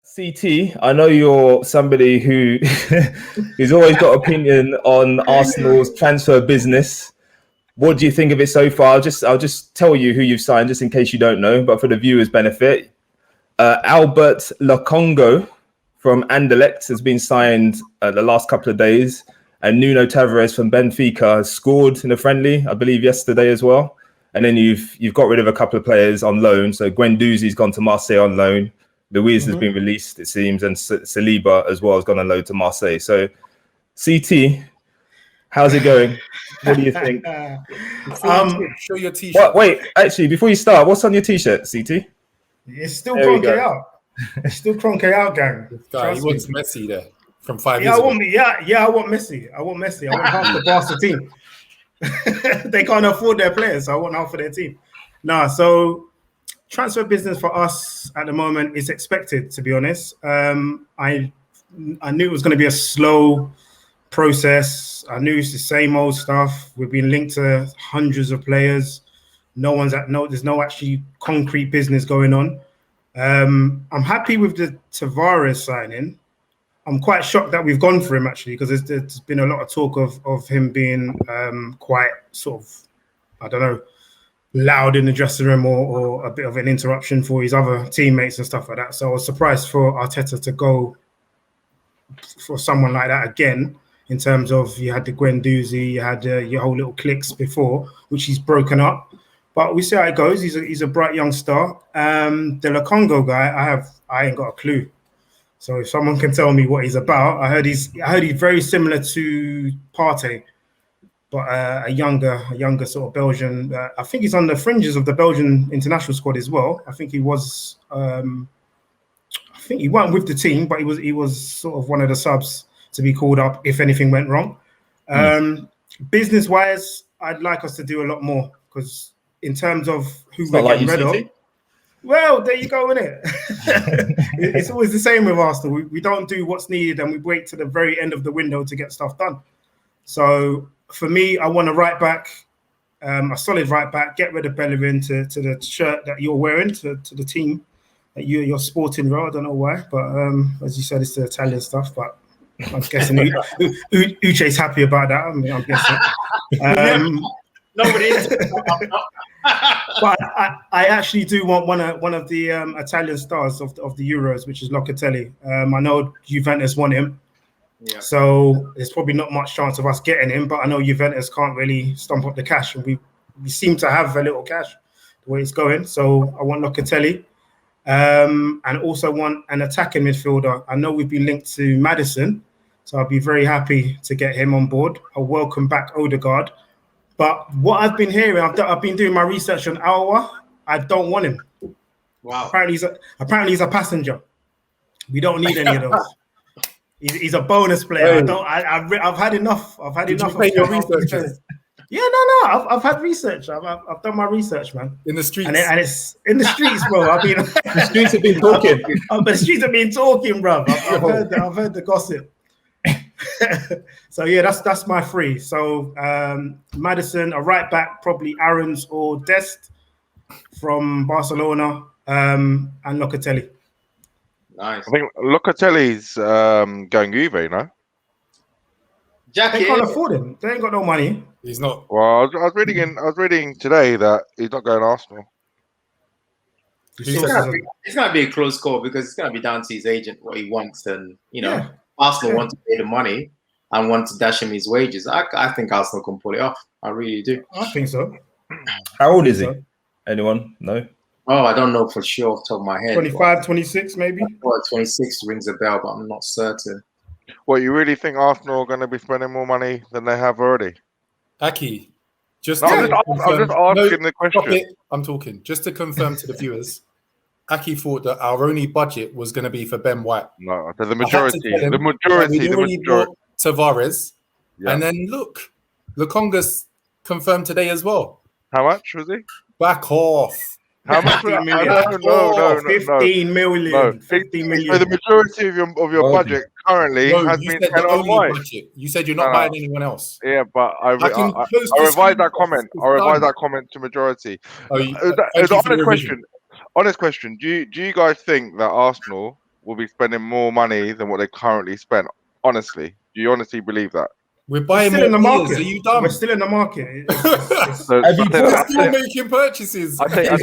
CT, I know you're somebody who who's always got opinion on Arsenal's transfer business. What do you think of it so far? I'll just tell you who you've signed, just in case you don't know, but for the viewers' benefit. Albert Lokonga from Anderlecht has been signed the last couple of days, and Nuno Taveres from Benfica has scored in a friendly, I believe, yesterday as well. And then you've got rid of a couple of players on loan. So Guendouzi's gone to Marseille on loan. Louise has been released, it seems, and Saliba as well has gone on loan to Marseille. So, CT, how's it going? What do you think? Show your t-shirt. Wait, actually, before you start, what's on your t-shirt, CT? It's still Cronky out. It's still Cronky out, gang. Guy, he wants Messi there from 5 years ago. I want Messi. I want half the Barca team. They can't afford their players, so I want half of their team. So transfer business for us at the moment is expected, to be honest. I knew it was going to be a slow process. I knew it's the same old stuff. We've been linked to hundreds of players. There's no actually concrete business going on. I'm happy with the Taveres signing. I'm quite shocked that we've gone for him, actually, because there's been a lot of talk of him being quite sort of, I don't know, loud in the dressing room or a bit of an interruption for his other teammates and stuff like that. So I was surprised for Arteta to go for someone like that again, in terms of you had the Guendouzi, you had your whole little cliques before, which he's broken up. But we see how it goes. He's a bright young star. The Lokonga guy, I ain't got a clue. So if someone can tell me what he's about, I heard he's very similar to Partey, but a younger sort of Belgian. I think he's on the fringes of the Belgian international squad as well. I think he was. I think he wasn't with the team, but he was sort of one of the subs to be called up if anything went wrong. Business wise, I'd like us to do a lot more, because in terms of who we're getting rid of. Well, there you go, innit? It's always the same with Arsenal. We don't do what's needed, and we wait to the very end of the window to get stuff done. So for me, I want a right back, a solid right back. Get rid of Bellerin to the shirt that you're wearing, to the team that you're sporting. I don't know why, but as you said, it's the Italian stuff. But I'm guessing Uche's happy about that. I'm guessing. Nobody is. But I actually do want one of the Italian stars of the Euros, which is Locatelli. I know Juventus want him, so there's probably not much chance of us getting him. But I know Juventus can't really stump up the cash, and we seem to have a little cash the way it's going. So I want Locatelli, and also want an attacking midfielder. I know we've been linked to Maddison, so I'll be very happy to get him on board. I'll welcome back Odegaard. But what I've been hearing, I've been doing my research on Aouar. I don't want him. Wow. Apparently he's a passenger. We don't need any of those. He's a bonus player. I've had enough. Did you make your research? Yeah, no. I've had research. I've done my research, man. In the streets. And it's in the streets, bro. The streets have been talking. The streets have been talking, bro. I've heard the gossip. So yeah, that's my three. So Maddison, a right back, probably Aarons or Dest from Barcelona, and Locatelli. Nice. I think Locatelli's going Juve, no? They can't afford him. They ain't got no money. He's not. Well, I was reading today that he's not going to Arsenal. It's gonna be a close call, because it's gonna be down to his agent what he wants, and Arsenal want to pay the money and want to dash him his wages. I think Arsenal can pull it off. I really do. I think so. How old is he? Anyone? No? Oh, I don't know for sure off the top of my head. 25, 26 maybe? 26 rings a bell, but I'm not certain. Well, you really think Arsenal are going to be spending more money than they have already? Aki, I'm just asking the question. I'm talking. Just to confirm to the viewers, Aki thought that our only budget was going to be for Ben White. No, the majority. Bought Taveres, and then look, Lokonga's confirmed today as well. How much was he? Back off. How much? 15 million. No. 15 million. No. 15 million. So the majority of your budget currently has been spent on White. You said you're not buying anyone else. Yeah, but I revised that comment. I revised that comment to majority. Honest question. Do you guys think that Arsenal will be spending more money than what they currently spent. Honestly, do you honestly believe that? We're buying still more in the players. market. Are you dumb? We're still in the market. We're still making purchases. I take that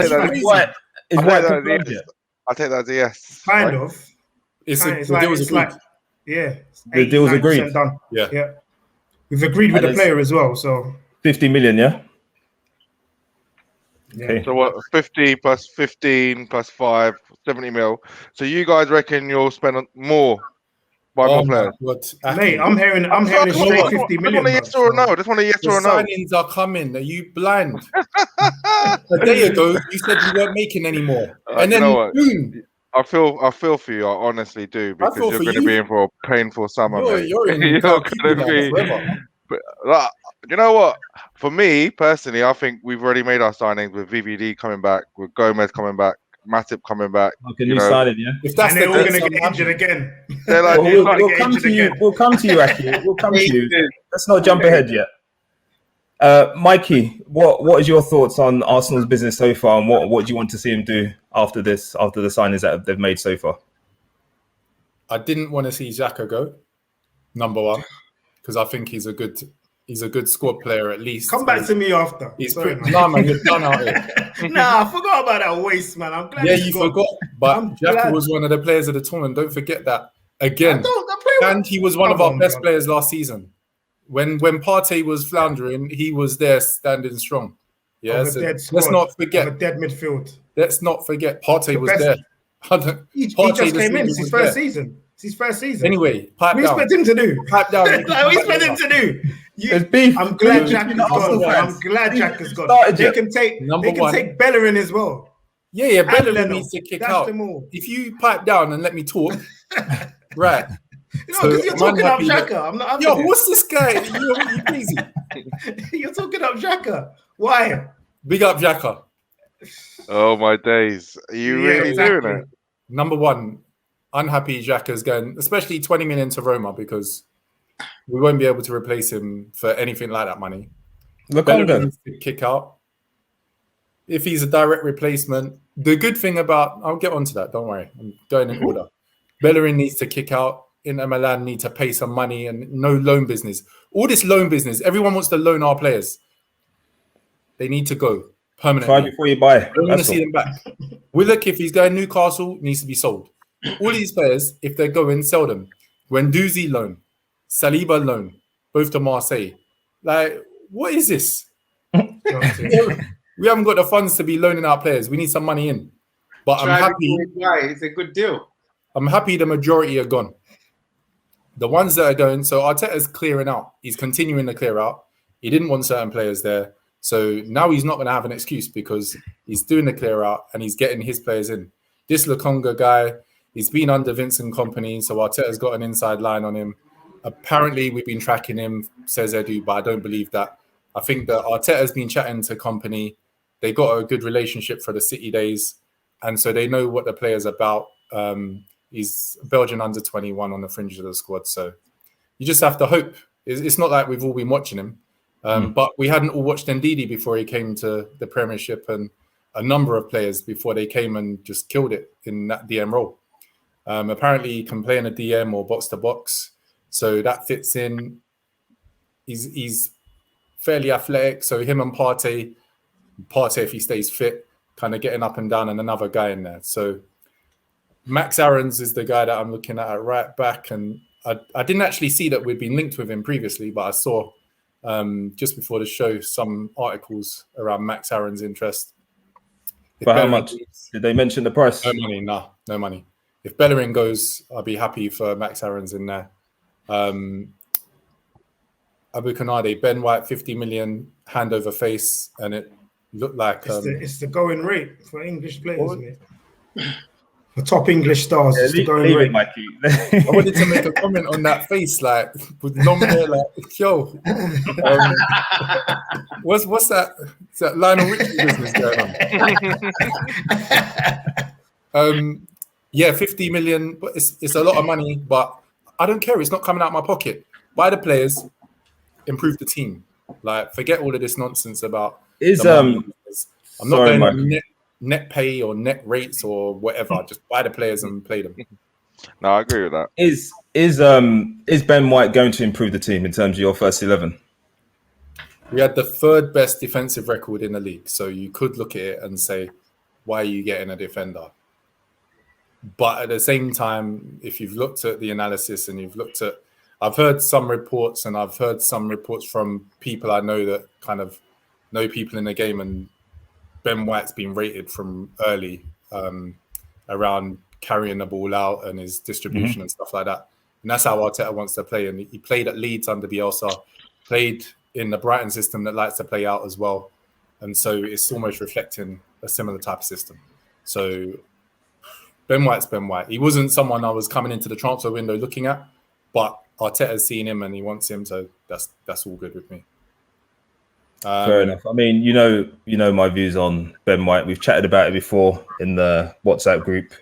as a yes. Kind of. The deal's agreed. The deal's agreed. Done. Yeah. We've agreed with the player as well. So 50 million, yeah. Okay. So what? 50 plus 15 plus 5, 70 mil. So you guys reckon you'll spend more by more players? Mate, I'm hearing straight 50 million. I just want a yes or a no. I just want a yes or a no. Signings are coming. Are you blind? A day ago, you said you weren't making any more, and then boom. I feel for you. I honestly do, because you're going to be in for a painful summer, mate. You're going to be. But, you know what? For me personally, I think we've already made our signings with VVD coming back, with Gomez coming back, Matip coming back. Okay, new signing, yeah. If that's they're all going to get injured again. They're like, we'll come to you. We'll come to you, Aki. We'll come to you. Let's not jump ahead yet. Mikey, what is your thoughts on Arsenal's business so far, and what do you want to see him do after the signings that they've made so far? I didn't want to see Xhaka go, number one, because I think he's a good squad player at least. Come back to me after. Nah, man, you're done out here. Nah, I forgot about that waste, man. I'm glad. Yeah, you forgot. But Xhaka was one of the players of the tournament. Don't forget that. Again, and he was one of our best players last season. When Partey was floundering, he was there standing strong. Yeah, so let's not forget a dead midfield. Let's not forget Partey was there. He just came in. It's his first season. It's his first season. Anyway, pipe down. What do you expect him to do? Pipe down. What do you expect him to do? I'm glad Xhaka's gone. I'm glad Xhaka's gone. They can take Bellerin as well. Yeah, Bellerin needs to kick out. If you pipe down and let me talk, right. No, because you're talking up Xhaka. I'm not. Yo, what's this guy? You're crazy. You're talking up Xhaka. Why? Big up Xhaka. Oh my days! Are you really doing it? Number one, unhappy Xhaka's going, especially 20 million to Roma, because we won't be able to replace him for anything like that money. Lokonga needs to kick out. If he's a direct replacement, the good thing about I'll get onto that. Don't worry, I'm going in order. Bellerin needs to kick out. Inter Milan need to pay some money, and no loan business. All this loan business, everyone wants to loan our players. They need to go permanently. Try before you buy. I don't want to see them back. Willock, if he's going Newcastle, needs to be sold. All these players, if they're going, sell them. Guendouzi loan, Saliba loan, both to Marseille. Like, what is this? We haven't got the funds to be loaning our players. We need some money in. But I'm happy. It's a good deal. I'm happy the majority are gone. The ones that are going, so Arteta's clearing out. He's continuing to clear out. He didn't want certain players there. So now he's not going to have an excuse, because he's doing the clear out and he's getting his players in. This Lokonga guy, he's been under Vincent Kompany, so Arteta's got an inside line on him. Apparently, we've been tracking him, says Edu, but I don't believe that. I think that Arteta's been chatting to Kompany. They got a good relationship for the City days, and so they know what the player's about. He's Belgian under 21 on the fringe of the squad. So you just have to hope. It's not like we've all been watching him. But we hadn't all watched Ndidi before he came to the Premiership, and a number of players before they came and just killed it in that DM role. Apparently he can play in a DM or box to box. So that fits in. He's fairly athletic. So him and Partey, if he stays fit, kind of getting up and down, and another guy in there. So Max Aarons is the guy that I'm looking at right back, and I didn't actually see that we'd been linked with him previously, but I saw just before the show some articles around Max Aarons' interest. For how much? Did they mention the price? No money, no money. If Bellerin goes, I'll be happy for Max Aarons in there. Abu Konade, Ben White, 50 million hand over face, and it looked like it's the going rate for English players, isn't it? The top English stars. Yeah, the going rate. Mikey. I wanted to make a comment on that face, like with long hair, like yo. What's that? Is that Lionel Richie business going on? Yeah, 50 million. But it's a lot of money, but I don't care. It's not coming out of my pocket. Buy the players, improve the team. Like, forget all of this nonsense about. I'm not going on net pay or net rates or whatever. Just buy the players and play them. No, I agree with that. Is Ben White going to improve the team in terms of your first 11? We had the third best defensive record in the league, so you could look at it and say, why are you getting a defender? But at the same time, if you've looked at the analysis and you've looked at, I've heard some reports and I've heard some reports from people I know that kind of know people in the game, and Ben White's been rated from early around carrying the ball out and his distribution and stuff like that. And that's how Arteta wants to play. And he played at Leeds under Bielsa, played in the Brighton system that likes to play out as well. And so it's almost reflecting a similar type of system. So Ben White's Ben White. He wasn't someone I was coming into the transfer window looking at, but Arteta's seen him and he wants him. So that's all good with me. Fair enough. I mean, you know my views on Ben White. We've chatted about it before in the WhatsApp group.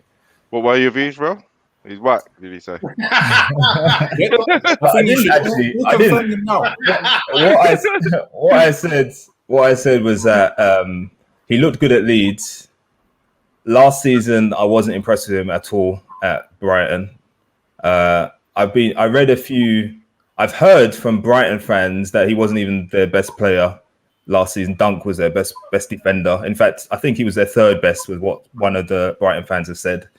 What were your views, bro? He's white, did he say? I didn't actually. I didn't. What I said was that he looked good at Leeds. Last season, I wasn't impressed with him at all at Brighton. I've heard from Brighton fans that he wasn't even their best player last season. Dunk was their best defender. In fact, I think he was their third best, with what one of the Brighton fans have said.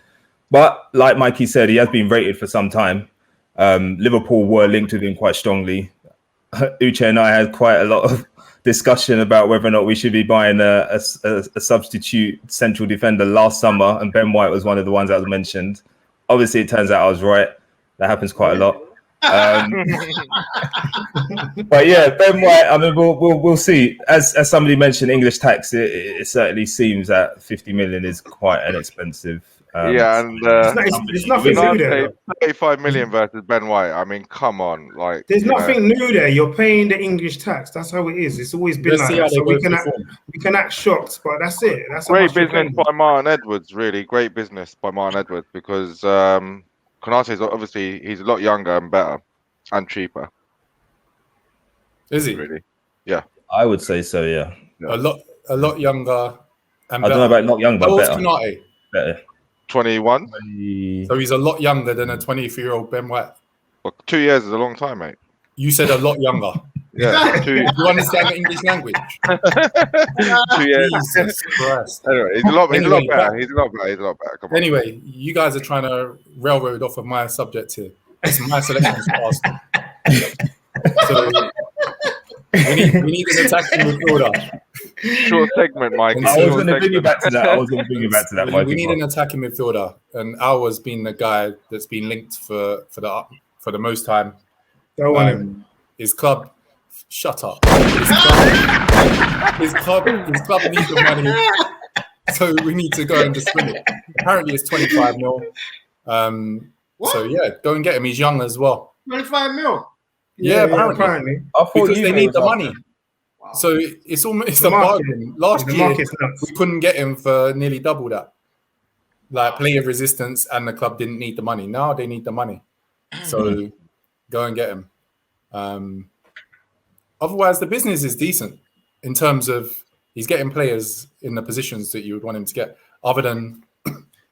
But like Mikey said, he has been rated for some time. Liverpool were linked with him quite strongly. Uche and I had quite a lot of discussion about whether or not we should be buying a substitute central defender last summer, and Ben White was one of the ones that was mentioned. Obviously, it turns out I was right. That happens quite a lot. But yeah, Ben White. I mean, we'll see. As somebody mentioned, English tax. It certainly seems that 50 million is quite inexpensive. There's nothing new there. 35 million versus Ben White. I mean, come on, like there's nothing new there. You're paying the English tax. That's how it is. It's always been like that. So we can act shocked, but that's it. That's great business by Martin Edwards. Really great business by Martin Edwards, because Konate is obviously he's a lot younger and better and cheaper. Is he really? Yeah, I would say so. Yeah, a lot younger. And I don't know about not young, but better. Konate? Better. 21. So he's a lot younger than a 23-year-old Ben White. Well, 2 years is a long time, mate. You said a lot younger. Yeah. You understand the English language? 2 years. Jesus Christ. Anyway, he's a lot better. He's a lot better. Come on. Anyway, you guys are trying to railroad off of my subject here. It's my selection for Arsenal. So we need an attacking midfielder. Short segment, Mike. I was going to bring you back to that. We need an attacking midfielder, and Alwa's been the guy that's been linked for the most time. Don't want him. His club. Shut up. His club needs the money, so we need to go and just win it. Apparently, it's 25 mil. So yeah, go and get him. He's young as well. 25 mil. Yeah, apparently. Because they need the money. Wow. So it's almost a bargain. Last year, we couldn't get him for nearly double that. Like player resistance, and the club didn't need the money. Now they need the money. So go and get him. Otherwise, the business is decent in terms of he's getting players in the positions that you would want him to get. Other than,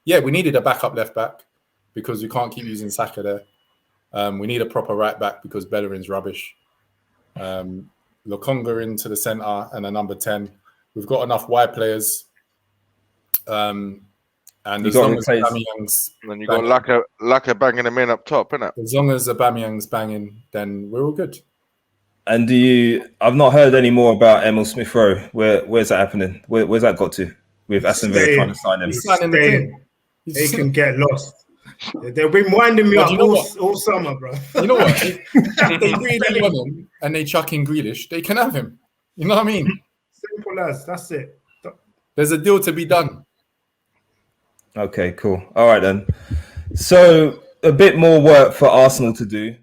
we needed a backup left back because we can't keep using Saka there. We need a proper right back because Bellerin's rubbish. Lokonga into the centre and a number 10. We've got enough wide players. And as long as Aubameyang's... Then you've got Laka banging them in up top, innit? As long as Aubameyang's banging, then we're all good. And I've not heard any more about Emil Smith Rowe. Where's that happening? Where's that got to? With Aston Villa trying to sign him. They can get lost. They've been winding me up all summer, bro. You know what? If they really want him and they chuck in Grealish, they can have him. You know what I mean? Simple as, that's it. There's a deal to be done. Okay, cool. All right then. So a bit more work for Arsenal to do.